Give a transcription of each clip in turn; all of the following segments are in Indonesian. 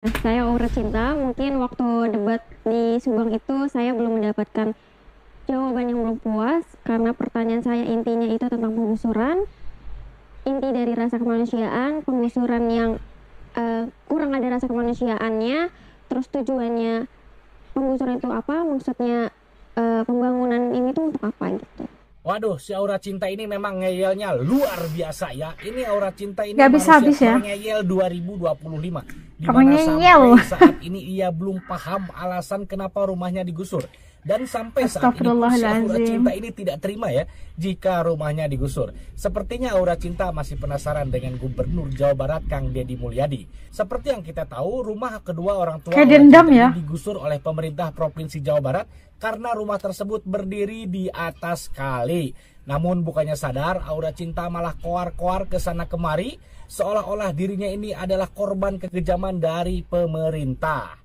Saya Aura Cinta, mungkin waktu debat di Subang itu saya belum mendapatkan jawaban yang belum puas karena pertanyaan saya intinya itu tentang penggusuran, inti dari rasa kemanusiaan, penggusuran yang kurang ada rasa kemanusiaannya, terus tujuannya penggusuran itu apa, maksudnya pembangunan ini tuh untuk apa gitu. Waduh, si Aura Cinta ini memang ngeyelnya luar biasa ya. Ini Aura Cinta ini Gak habis-habis manusia ya. terngeyel 2025. Di Kamu mana ngeyel. sampai saat ini ia belum paham alasan kenapa rumahnya digusur. Dan sampai saat ini pun si Aura Astagfirullahaladzim. Cinta ini tidak terima ya jika rumahnya digusur. Sepertinya Aura Cinta masih penasaran dengan Gubernur Jawa Barat Kang Deddy Mulyadi. Seperti yang kita tahu, rumah kedua orang tua Kayak Aura dendam Cinta ya. ini digusur oleh pemerintah Provinsi Jawa Barat karena rumah tersebut berdiri di atas kali. Namun bukannya sadar, Aura Cinta malah koar-koar ke sana kemari, seolah-olah dirinya ini adalah korban kekejaman dari pemerintah.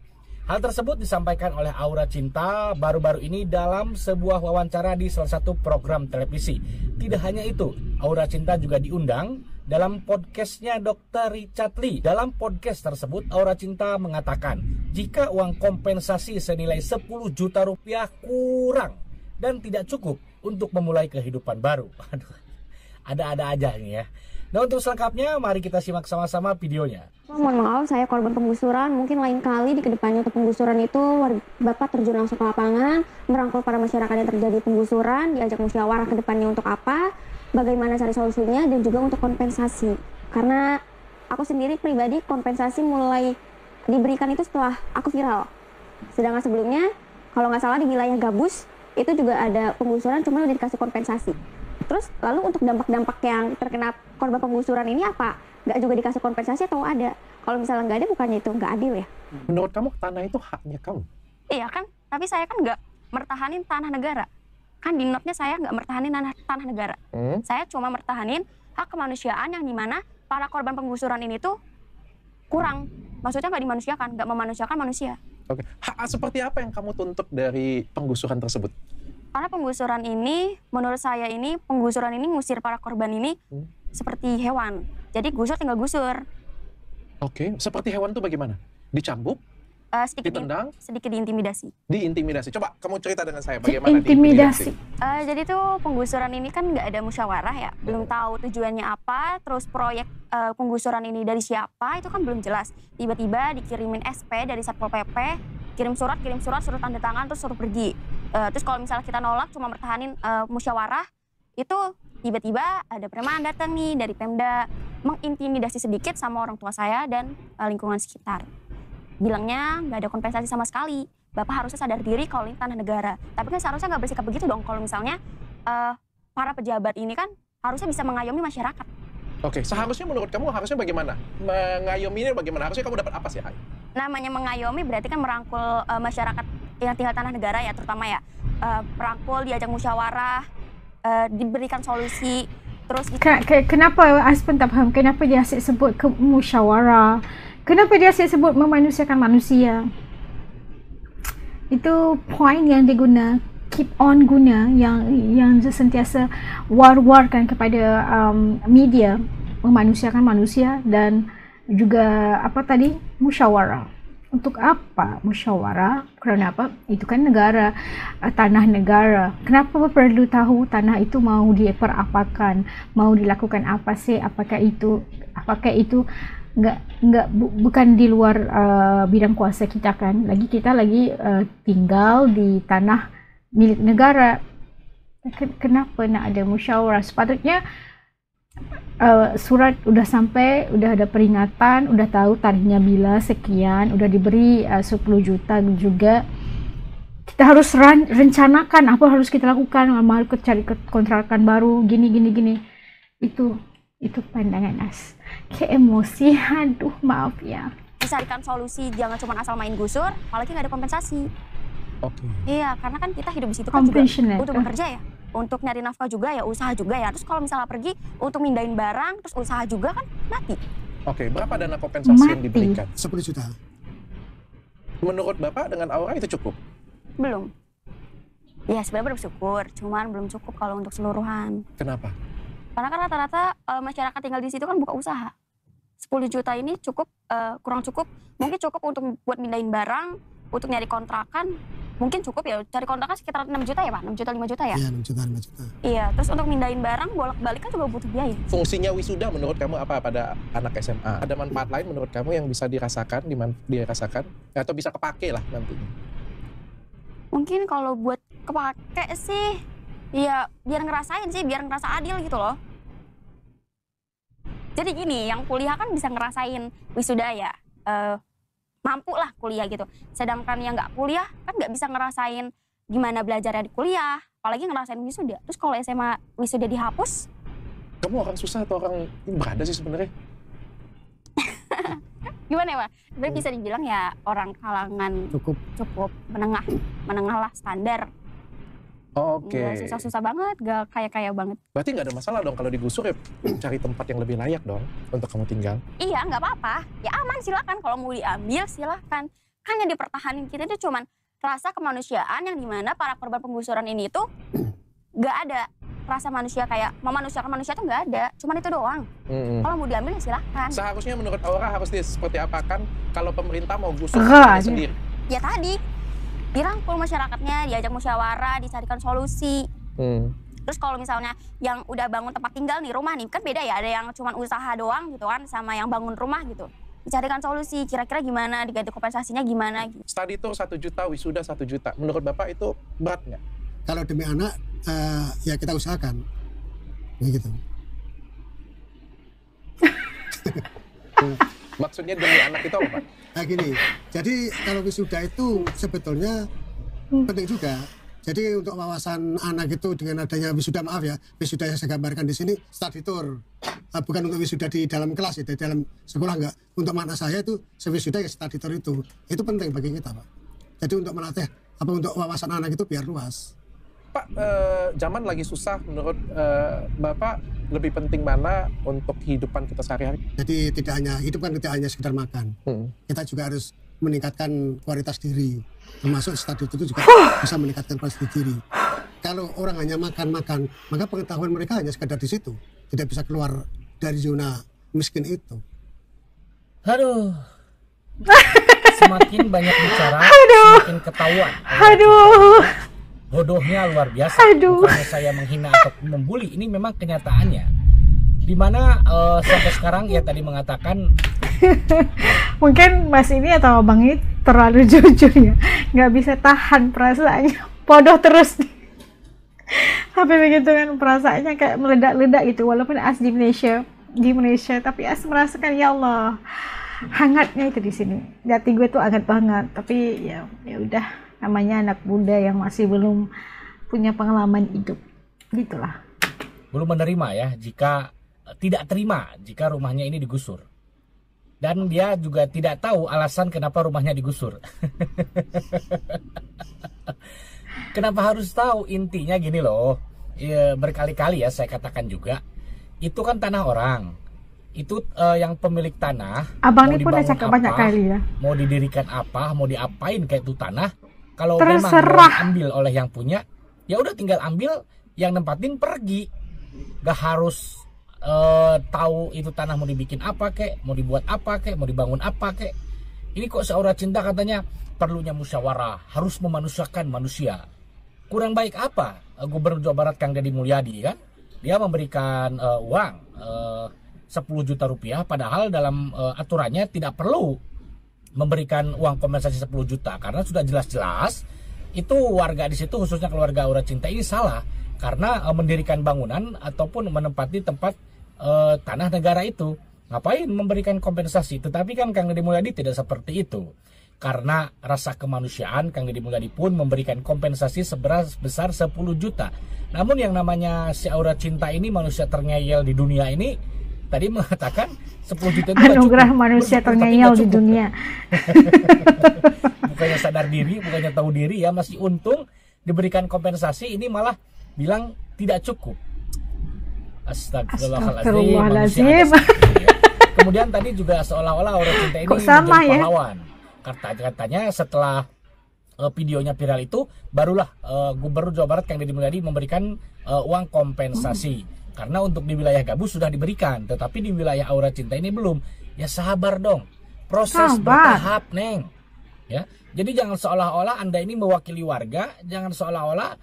Hal tersebut disampaikan oleh Aura Cinta baru-baru ini dalam sebuah wawancara di salah satu program televisi. Tidak hanya itu, Aura Cinta juga diundang dalam podcastnya Dr. Richard Lee. Dalam podcast tersebut, Aura Cinta mengatakan, jika uang kompensasi senilai 10 juta rupiah kurang dan tidak cukup untuk memulai kehidupan baru. Aduh, ada-ada aja nih ya. Nah, untuk selengkapnya mari kita simak sama-sama videonya. Mohon maaf, saya korban penggusuran. Mungkin lain kali di kedepannya untuk penggusuran itu Bapak terjun langsung ke lapangan, merangkul para masyarakat yang terjadi penggusuran, diajak musyawarah ke depannya untuk apa, bagaimana cari solusinya, dan juga untuk kompensasi. Karena aku sendiri pribadi kompensasi mulai diberikan itu setelah aku viral. Sedangkan sebelumnya, kalau nggak salah di wilayah Gabus, itu juga ada penggusuran, cuma udah dikasih kompensasi. Terus lalu untuk dampak-dampak yang terkena korban penggusuran ini apa? Nggak juga dikasih kompensasi atau ada? Kalau misalnya nggak ada, bukannya itu nggak adil ya? Menurut kamu tanah itu haknya kamu? Iya kan, tapi saya kan nggak mertahanin tanah negara. Kan di notnya saya nggak mertahanin tanah negara. Saya cuma mertahanin hak kemanusiaan yang dimana para korban penggusuran ini tuh kurang. Maksudnya nggak dimanusiakan, nggak memanusiakan manusia. Oke. Hak seperti apa yang kamu tuntut dari penggusuran tersebut? Karena penggusuran ini, menurut saya ini, penggusuran ini ngusir para korban ini seperti hewan. Jadi gusur tinggal gusur. Oke, seperti hewan itu bagaimana? Dicambuk, ditendang, Sedikit diintimidasi. diintimidasi. Coba kamu cerita dengan saya bagaimana Intimidasi. Jadi tuh penggusuran ini kan nggak ada musyawarah ya, belum tahu tujuannya apa, terus proyek penggusuran ini dari siapa itu kan belum jelas. Tiba-tiba dikirimin SP dari Satpol PP, kirim surat, suruh tanda tangan, terus suruh pergi. Terus kalau misalnya kita nolak cuma mertahanin musyawarah, itu tiba-tiba ada preman datang nih dari Pemda, mengintimidasi sedikit sama orang tua saya dan lingkungan sekitar. Bilangnya nggak ada kompensasi sama sekali. Bapak harusnya sadar diri kalau ini tanah negara. Tapi kan seharusnya nggak bersikap begitu dong kalau misalnya para pejabat ini kan harusnya bisa mengayomi masyarakat. Oke, seharusnya menurut kamu harusnya bagaimana? Mengayominya bagaimana? Harusnya kamu dapat apa sih, Hai? Namanya mengayomi berarti kan merangkul masyarakat yang tinggal tanah negara ya terutama ya. Merangkul, diajak musyawarah, diberikan solusi. Terus Kenapa Aspen tak faham? Kenapa dia asyik sebut ke musyawarah? Kenapa dia asyik sebut memanusiakan manusia? Itu point yang diguna, keep on guna, yang sentiasa war-warkan kepada media, memanusiakan manusia dan juga apa tadi, musyawarah. Untuk apa musyawarah? Kerana apa? Itu kan negara, tanah negara. Kenapa perlu tahu tanah itu mau diperapakan, mau dilakukan apa sih? Apakah itu bukan di luar bidang kuasa kita kan? Kita lagi tinggal di tanah milik negara. Kenapa nak ada musyawarah? Sepatutnya surat udah sampai, udah ada peringatan, udah tahu tarikhnya bila sekian, udah diberi 10 juta juga. Kita harus rencanakan apa harus kita lakukan, mau cari kontrakan baru, gini. Itu pandangan As. Kayak emosi, aduh maaf ya. Dicarikan solusi, jangan cuma asal main gusur, apalagi nggak ada kompensasi. Oke. Iya, karena kan kita hidup di situ kan juga Compassionate. untuk bekerja ya, untuk nyari nafkah juga ya, usaha juga ya. Terus kalau misalnya pergi untuk mindahin barang, terus usaha juga kan mati. Oke, berapa dana kompensasi yang Mati. diberikan? 10 juta. Menurut Bapak dengan Aura itu cukup? Belum. Ya sebenarnya bersyukur, cuman belum cukup kalau untuk seluruhan. Kenapa? Karena kan rata-rata masyarakat tinggal di situ kan buka usaha. 10 juta ini cukup, kurang cukup. Mungkin cukup untuk buat mindahin barang, untuk nyari kontrakan, mungkin cukup ya. Cari kontrakan sekitar 6 juta ya Pak? 6 juta, 5 juta ya? Iya, 6 juta, 5 juta. Iya, terus untuk mindahin barang, bolak-balik kan juga butuh biaya. Fungsinya wisuda menurut kamu apa pada anak SMA? Ada manfaat lain menurut kamu yang bisa dirasakan, dirasakan atau bisa kepake lah nantinya? Mungkin kalau buat kepake sih, ya biar ngerasain sih, biar ngerasa adil gitu loh. Jadi gini, yang kuliah kan bisa ngerasain wisuda ya, mampu lah kuliah gitu. Sedangkan yang nggak kuliah kan nggak bisa ngerasain gimana belajarnya di kuliah, apalagi ngerasain wisuda. Terus kalau SMA wisuda dihapus, Kamu orang susah atau orang berada sih sebenarnya? gimana ya Pak? Sebenarnya bisa dibilang ya orang kalangan cukup menengah lah, standar. Oke. Nggak susah-susah banget, gak kaya-kaya banget. Berarti nggak ada masalah dong kalau digusur ya cari tempat yang lebih layak dong untuk kamu tinggal. Iya, nggak apa-apa. Ya aman, silakan. Kalau mau diambil, silakan. Hanya dipertahanin kita itu cuman rasa kemanusiaan yang dimana para korban penggusuran ini tuh nggak ada rasa manusia kayak memanusiakan manusia tuh nggak ada. Cuman itu doang. Kalau mau diambil ya silakan. Seharusnya menurut Aura harus seperti apakan kalau pemerintah mau gusur sendiri? Ya tadi, dirangkul masyarakatnya, diajak musyawarah, dicarikan solusi. Terus kalau misalnya yang udah bangun tempat tinggal nih, rumah nih, kan beda ya. Ada yang cuma usaha doang gitu kan, sama yang bangun rumah gitu. Dicarikan solusi, kira-kira gimana, diganti kompensasinya gimana gitu. Study tour 1 juta, wisuda 1 juta. Menurut Bapak itu berat nggak? Kalau demi anak, ya kita usahakan. Begitu. Maksudnya demi anak itu apa, Pak? Nah gini, jadi kalau wisuda itu sebetulnya penting juga. Jadi untuk wawasan anak itu dengan adanya wisuda, maaf ya, wisuda yang saya gambarkan di sini study tour, bukan untuk wisuda di dalam kelas ya, di dalam sekolah enggak. Untuk anak saya itu wisuda ya study tour itu penting bagi kita Pak. Jadi untuk melatih untuk wawasan anak itu biar luas. Pak, zaman lagi susah, menurut Bapak lebih penting mana untuk kehidupan kita sehari-hari? Jadi tidak hanya sekedar makan, kita juga harus meningkatkan kualitas diri, termasuk study itu juga bisa meningkatkan kualitas diri. Kalau orang hanya makan, maka pengetahuan mereka hanya sekedar di situ, tidak bisa keluar dari zona miskin itu. Aduh, semakin banyak bicara, semakin ketahuan. Bodohnya luar biasa. Bukannya saya menghina atau membuli, ini memang kenyataannya. Dimana sampai sekarang ia tadi mengatakan mungkin Mas ini atau Abang ini terlalu jujur ya, nggak bisa tahan perasaannya, bodoh terus sampai begitu kan, perasaannya kayak meledak-ledak gitu. Walaupun As di Malaysia, tapi As merasakan ya Allah hangatnya itu di sini. Hati gue tuh hangat banget, tapi ya udah, namanya anak muda yang masih belum punya pengalaman hidup, gitulah. Belum menerima ya, tidak terima jika rumahnya ini digusur. Dan dia juga tidak tahu alasan kenapa rumahnya digusur. Kenapa harus tahu? Intinya gini loh, ya, berkali-kali ya saya katakan juga, itu kan tanah orang. Itu yang pemilik tanah, Abang ini pun udah cakap banyak kali ya, mau didirikan apa, mau diapain kayak itu tanah, kalau terserah, memang mau diambil oleh yang punya, ya udah tinggal ambil, yang nempatin pergi. Gak harus tahu itu tanah mau dibikin apa kek, mau dibuat apa kek, mau dibangun apa kek. Ini kok Aura Cinta katanya perlunya musyawarah, harus memanusiakan manusia. Kurang baik apa Gubernur Jawa Barat Kang Deddy Mulyadi kan? Dia memberikan uang 10 juta rupiah, padahal dalam aturannya tidak perlu memberikan uang kompensasi 10 juta karena sudah jelas-jelas itu warga di situ, khususnya keluarga Aura Cinta ini salah karena mendirikan bangunan ataupun menempati tempat tanah negara itu. Ngapain memberikan kompensasi? Tetapi kan Kang Deddy Mulyadi tidak seperti itu. Karena rasa kemanusiaan, Kang Deddy Mulyadi pun memberikan kompensasi sebesar 10 juta. Namun yang namanya si Aura Cinta ini, manusia terngeyel di dunia ini, tadi mengatakan 10 juta itu anugerah manusia terngeyel di dunia. Bukannya sadar diri, bukannya tahu diri ya, masih untung diberikan kompensasi, ini malah bilang tidak cukup. Astagfirullahaladzim. Ya. Kemudian tadi juga seolah-olah Aura Cinta ini menjadi pahlawan. Katanya setelah videonya viral itu, barulah Gubernur Jawa Barat Kang Deddy Mulyadi memberikan uang kompensasi. Karena untuk di wilayah Gabus sudah diberikan, tetapi di wilayah Aura Cinta ini belum. Ya sabar dong. Proses Sabar. bertahap, Neng. Ya. Jadi jangan seolah-olah Anda ini mewakili warga, jangan seolah-olah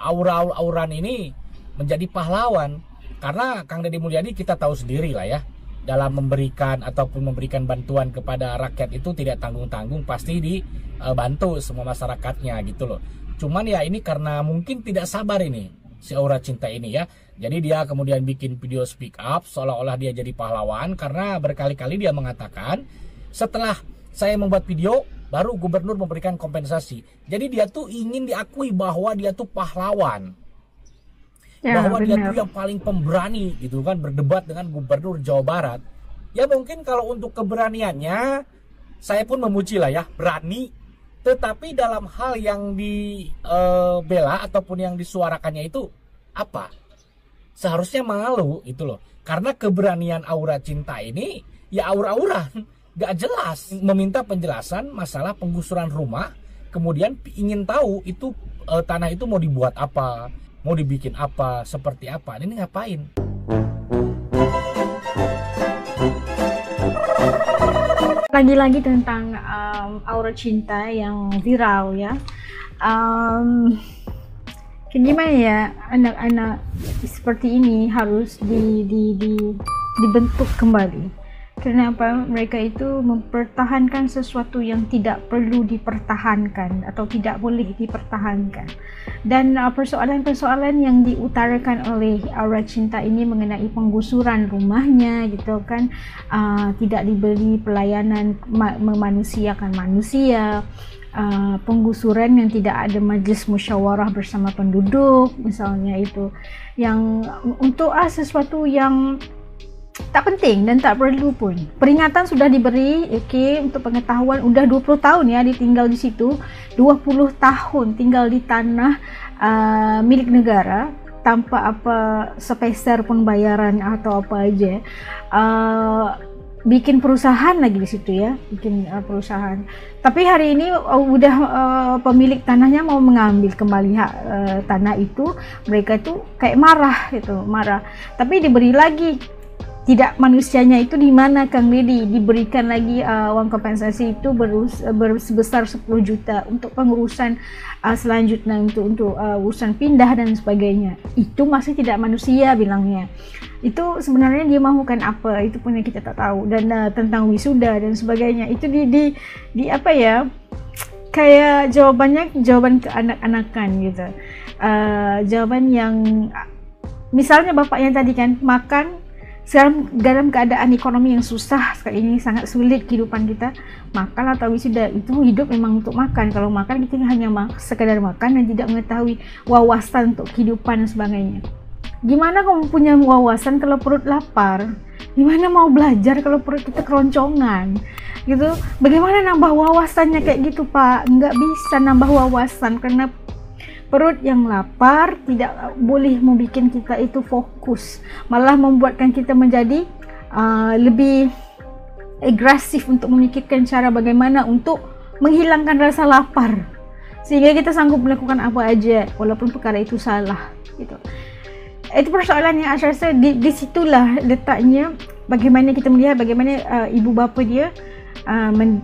aura-auran ini menjadi pahlawan. Karena Kang Deddy Mulyadi kita tahu sendiri lah ya, dalam memberikan ataupun memberikan bantuan kepada rakyat itu tidak tanggung-tanggung, pasti dibantu semua masyarakatnya gitu loh. Cuman ya ini karena mungkin tidak sabar ini si Aura Cinta ini ya. Jadi dia kemudian bikin video speak up seolah-olah dia jadi pahlawan, karena berkali-kali dia mengatakan setelah saya membuat video baru gubernur memberikan kompensasi. Jadi dia tuh ingin diakui bahwa dia tuh pahlawan. Ya, Bahwa dia benar. tuh yang paling pemberani gitu kan, berdebat dengan gubernur Jawa Barat. Ya mungkin kalau untuk keberaniannya saya pun memuji lah ya, berani. Tetapi dalam hal yang dibela ataupun yang disuarakannya itu apa? Seharusnya malu itu loh. Karena keberanian Aura Cinta ini ya aura-aura, gak jelas. Meminta penjelasan masalah penggusuran rumah, kemudian ingin tahu itu tanah itu mau dibuat apa, mau dibikin apa, seperti apa. Ini ngapain? Lagi-lagi tentang Aura Cinta yang viral ya. Gimana ya, anak-anak seperti ini harus dibentuk kembali. Kenapa mereka itu mempertahankan sesuatu yang tidak perlu dipertahankan atau tidak boleh dipertahankan. Dan persoalan-persoalan yang diutarakan oleh Aura Cinta ini mengenai penggusuran rumahnya gitu kan, tidak diberi pelayanan memanusiakan manusia, penggusuran yang tidak ada majlis musyawarah bersama penduduk misalnya, itu yang untuk sesuatu yang tak penting dan tak perlu pun. Peringatan sudah diberi, untuk pengetahuan. Udah 20 tahun ya ditinggal di situ, 20 tahun tinggal di tanah milik negara tanpa apa sepeser pun bayaran atau apa aja. Bikin perusahaan lagi di situ ya, bikin perusahaan. Tapi hari ini udah pemilik tanahnya mau mengambil kembali hak tanah itu, mereka itu kayak marah gitu, marah. Tapi diberi lagi, tidak manusianya itu di mana Kang Deddy, diberikan lagi uang kompensasi itu sebesar 10 juta untuk pengurusan selanjutnya, untuk urusan pindah dan sebagainya. Itu masih tidak manusia bilangnya. Itu sebenarnya dia mahukan apa, itu pun yang kita tak tahu. Dan tentang wisuda dan sebagainya itu di apa ya, kayak jawaban keanak-anakan gitu. Jawaban yang misalnya bapaknya tadi kan makan, sekarang dalam keadaan ekonomi yang susah sekali ini, sangat sulit kehidupan kita, makan atau wisuda, itu hidup memang untuk makan. Kalau makan kita hanya sekadar makan dan tidak mengetahui wawasan untuk kehidupan dan sebagainya. Gimana kamu punya wawasan kalau perut lapar? Gimana mau belajar kalau perut kita keroncongan? Gitu. Bagaimana nambah wawasannya kayak gitu, Pak? Nggak bisa nambah wawasan karena perut yang lapar tidak boleh membuat kita itu fokus, malah membuatkan kita menjadi lebih agresif untuk memikirkan cara bagaimana untuk menghilangkan rasa lapar, sehingga kita sanggup melakukan apa aja walaupun perkara itu salah gitu. Itu persoalannya. Saya rasa di situlah letaknya, bagaimana kita melihat bagaimana ibu bapa dia,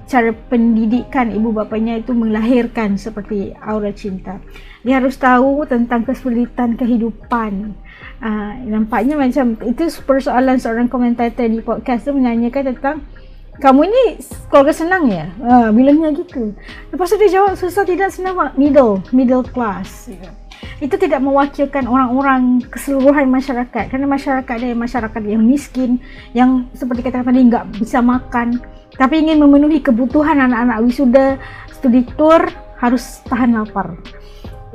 cara pendidikan ibu bapanya itu melahirkan seperti Aura Cinta. Dia harus tahu tentang kesulitan kehidupan. Nampaknya macam itu persoalan seorang komentator di podcast itu menanyakan tentang, kamu ini keluarga senang ya? Bilangnya gitu. Lepas itu dia jawab, susah tidak senang, middle class. Itu tidak mewakilkan orang-orang keseluruhan masyarakat, karena masyarakat yang miskin, yang seperti kata tadi nggak bisa makan, tapi ingin memenuhi kebutuhan anak-anak wisuda, studi tour, harus tahan lapar.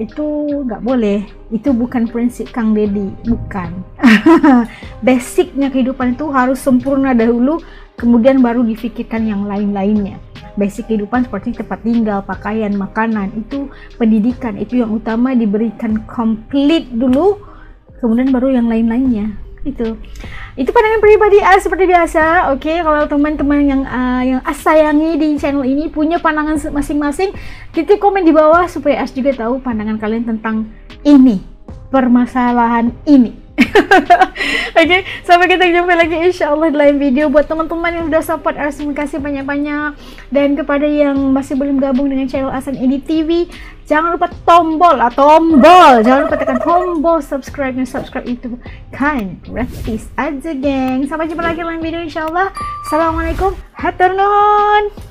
Itu nggak boleh. Itu bukan prinsip Kang Deddy, bukan. Basicnya kehidupan itu harus sempurna dahulu, kemudian baru difikirkan yang lain-lainnya. Basic kehidupan seperti tempat tinggal, pakaian, makanan, itu pendidikan, itu yang utama diberikan komplit dulu, kemudian baru yang lain-lainnya. Itu pandangan pribadi seperti biasa. Oke, kalau teman-teman yang sayangi di channel ini punya pandangan masing-masing, titik komen di bawah supaya juga tahu pandangan kalian tentang ini, permasalahan ini. Okay, sampai kita jumpa lagi insyaAllah di lain video. Buat teman-teman yang udah support Ars, terima kasih banyak-banyak. Dan kepada yang masih belum gabung dengan channel Ahsan Edit TV, jangan lupa jangan lupa tekan tombol subscribe itu kan gratis aja geng. Sampai jumpa lagi di lain video insyaAllah. Assalamualaikum, hatur nuhun.